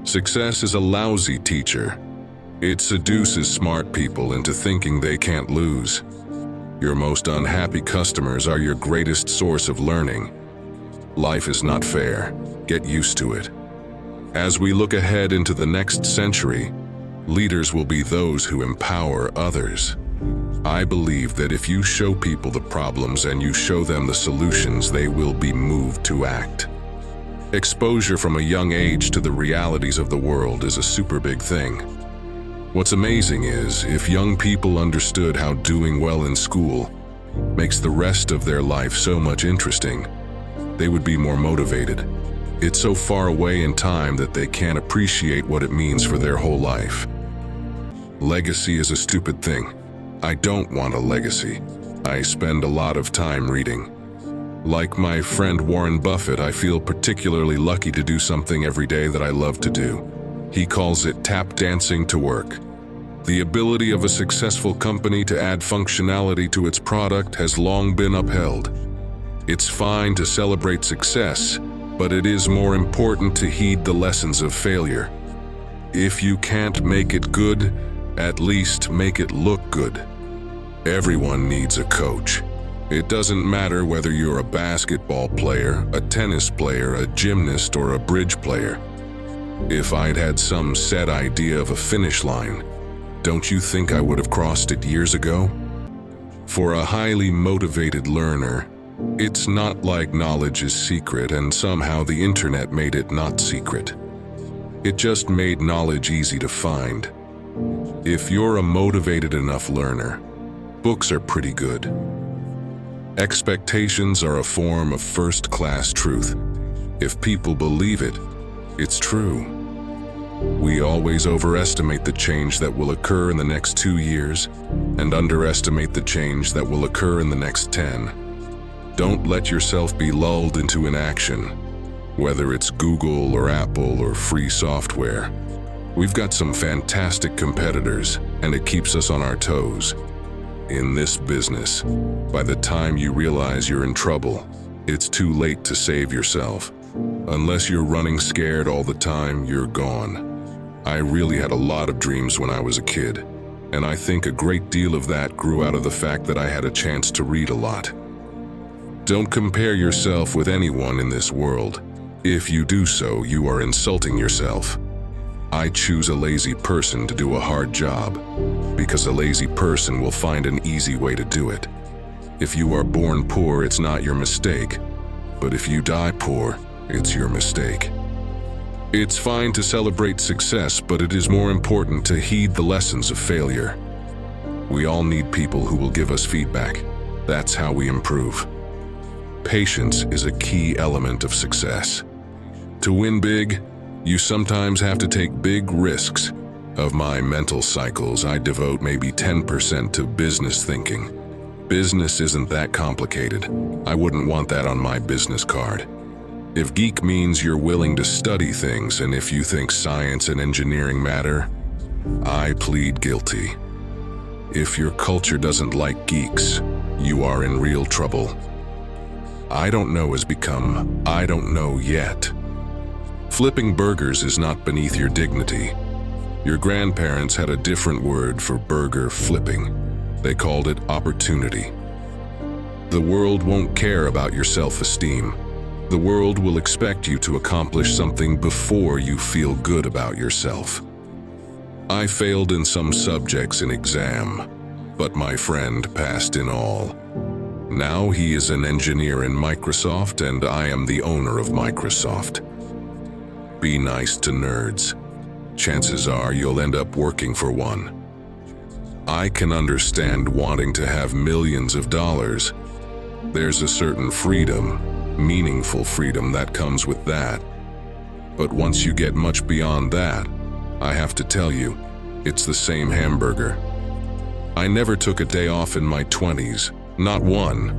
Success is a lousy teacher. It seduces smart people into thinking they can't lose. Your most unhappy customers are your greatest source of learning. Life is not fair. Get used to it. As we look ahead into the next century, leaders will be those who empower others. I believe that if you show people the problems and you show them the solutions, they will be moved to act. Exposure from a young age to the realities of the world is a super big thing. What's amazing is, if young people understood how doing well in school makes the rest of their life so much interesting, they would be more motivated. It's so far away in time that they can't appreciate what it means for their whole life. Legacy is a stupid thing. I don't want a legacy. I spend a lot of time reading. Like my friend Warren Buffett, I feel particularly lucky to do something every day that I love to do. He calls it tap dancing to work. The ability of a successful company to add functionality to its product has long been upheld. It's fine to celebrate success, but it is more important to heed the lessons of failure. If you can't make it good, at least make it look good. Everyone needs a coach. It doesn't matter whether you're a basketball player, a tennis player, a gymnast, or a bridge player. If I'd had some set idea of a finish line, don't you think I would have crossed it years ago? For a highly motivated learner, it's not like knowledge is secret and somehow the internet made it not secret. It just made knowledge easy to find. If you're a motivated enough learner, books are pretty good. Expectations are a form of first-class truth. If people believe it, it's true. We always overestimate the change that will occur in the next 2 years and underestimate the change that will occur in the next 10. Don't let yourself be lulled into inaction, whether it's Google or Apple or free software. We've got some fantastic competitors, and it keeps us on our toes. In this business, by the time you realize you're in trouble, it's too late to save yourself. Unless you're running scared all the time, you're gone. I really had a lot of dreams when I was a kid, and I think a great deal of that grew out of the fact that I had a chance to read a lot. Don't compare yourself with anyone in this world. If you do so, you are insulting yourself. I choose a lazy person to do a hard job, because a lazy person will find an easy way to do it. If you are born poor, it's not your mistake, but if you die poor, it's your mistake. It's fine to celebrate success, but it is more important to heed the lessons of failure. We all need people who will give us feedback. That's how we improve. Patience is a key element of success. To win big, you sometimes have to take big risks. Of my mental cycles, I devote maybe 10% to business thinking. Business isn't that complicated. I wouldn't want that on my business card. If geek means you're willing to study things, and if you think science and engineering matter, I plead guilty. If your culture doesn't like geeks, you are in real trouble. I don't know has become, I don't know yet. Flipping burgers is not beneath your dignity. Your grandparents had a different word for burger flipping. They called it opportunity. The world won't care about your self-esteem. The world will expect you to accomplish something before you feel good about yourself. I failed in some subjects in exam, but my friend passed in all. Now he is an engineer in Microsoft, and I am the owner of Microsoft. Be nice to nerds. Chances are you'll end up working for one. I can understand wanting to have millions of dollars. There's a certain freedom, meaningful freedom that comes with that. But once you get much beyond that, I have to tell you, it's the same hamburger. I never took a day off in my 20s, not one.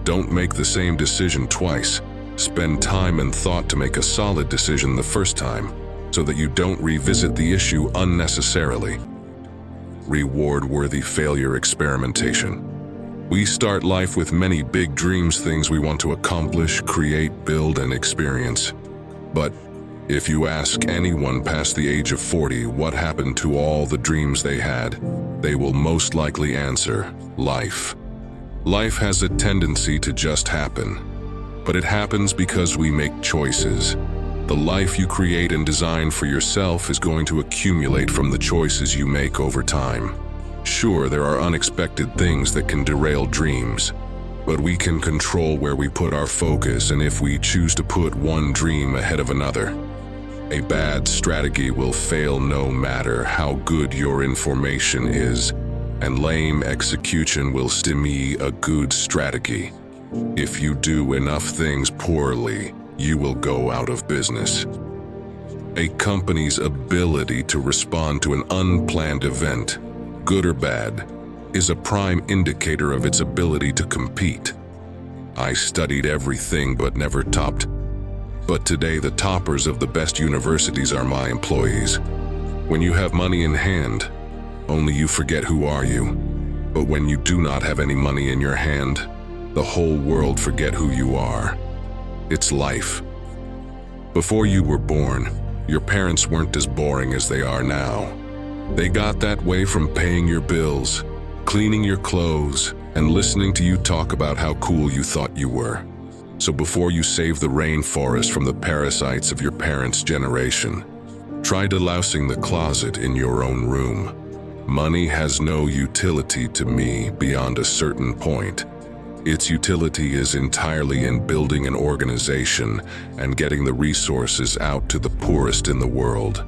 Don't make the same decision twice. Spend time and thought to make a solid decision the first time, so that you don't revisit the issue unnecessarily. Reward-worthy failure experimentation. We start life with many big dreams, things we want to accomplish, create, build, and experience. But If you ask anyone past the age of 40 what happened to all the dreams they had, they will most likely answer, life. Life has a tendency to just happen, but it happens because we make choices. The life you create and design for yourself is going to accumulate from the choices you make over time. Sure, there are unexpected things that can derail dreams, but we can control where we put our focus and if we choose to put one dream ahead of another. A bad strategy will fail no matter how good your information is, and lame execution will stymie a good strategy. If you do enough things poorly, you will go out of business. A company's ability to respond to an unplanned event, good or bad, is a prime indicator of its ability to compete. I studied everything but never topped. But today the toppers of the best universities are my employees. When you have money in hand, only you forget who are you. But when you do not have any money in your hand, the whole world forget who you are. It's life. Before you were born, your parents weren't as boring as they are now. They got that way from paying your bills, cleaning your clothes, and listening to you talk about how cool you thought you were. So before you save the rainforest from the parasites of your parents' generation, try delousing the closet in your own room. Money has no utility to me beyond a certain point. Its utility is entirely in building an organization and getting the resources out to the poorest in the world.